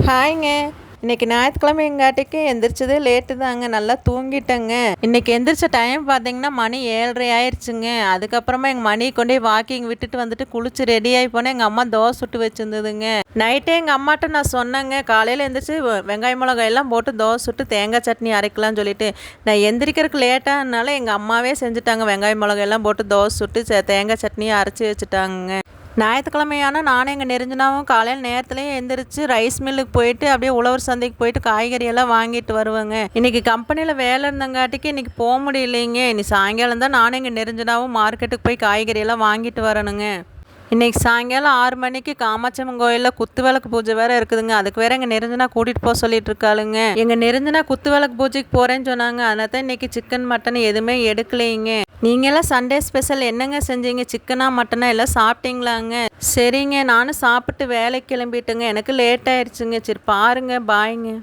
ஹாய்ங்க. இன்னைக்கு ஞாயிற்றுக்கிழமைங்காட்டிக்கு எந்திரிச்சது லேட்டு தாங்க. நல்லா தூங்கிட்டேங்க. இன்னைக்கு எந்திரிச்ச டைம் பார்த்தீங்கன்னா மணி 7:30 ஆயிடுச்சுங்க. அதுக்கப்புறமா எங்கள் மணி கொண்டு போய் வாக்கிங் விட்டுட்டு வந்துட்டு குளிச்சு ரெடி ஆகி போனேன். எங்கள் அம்மா தோசை சுட்டு வச்சுருந்ததுங்க. நைட்டே எங்கள் அம்மாட்ட நான் சொன்னேங்க, காலையில் எந்திரிச்சு வெங்காய மிளகாய் எல்லாம் போட்டு தோசை சுட்டு தேங்காய் சட்னி அரைக்கலாம்னு சொல்லிட்டு. நான் எந்திரிக்கிறதுக்கு லேட்டானால எங்கள் அம்மாவே செஞ்சுட்டாங்க. வெங்காய மிளகாய் எல்லாம் போட்டு தோசை சுட்டு தேங்காய் சட்னியை அரைச்சி வச்சுட்டாங்க. ஞாயிற்றுக்கிழமையானா நானும் எங்கள் நெருஞ்சினாவும் காலையில் நேரத்துலேயே எந்திரிச்சு ரைஸ் மில்லுக்கு போயிட்டு அப்படியே உழவர் சந்தைக்கு போயிட்டு காய்கறி எல்லாம் வாங்கிட்டு வருவேங்க. இன்றைக்கி கம்பெனியில் வேலை இருந்தங்காட்டிக்கு இன்றைக்கி போக முடியலைங்க. இன்னைக்கு சாயங்காலம் தான் நானும் எங்கள் நெருஞ்சினாவும் மார்க்கெட்டுக்கு போய் காய்கறி எல்லாம் வாங்கிட்டு வரணுங்க. இன்றைக்கி சாயங்காலம் 6 மணிக்கு காமாட்சியம்மன் கோயிலில் குத்து விளக்கு பூஜை வேறு இருக்குதுங்க. அதுக்கு வேறு எங்கள் நெருஞ்சினா கூட்டிகிட்டு போக சொல்லிட்டு இருக்காளுங்க. எங்கள் நெருஞ்சினா குத்து விளக்கு பூஜைக்கு போகிறேன்னு சொன்னாங்க. அதனால தான் இன்றைக்கி சிக்கன் மட்டன் எதுவுமே எடுக்கலைங்க. நீங்களாம் சண்டே ஸ்பெஷல் என்னங்க செஞ்சீங்க? சிக்கனா மட்டனா எல்லாம் சாப்பிட்டீங்களாங்க? சரிங்க, நானும் சாப்பிட்டு வேலைக்கு கிளம்பிட்டுங்க. எனக்கு லேட் ஆயிடுச்சுங்க. சரி பாருங்க, பாய்ங்க.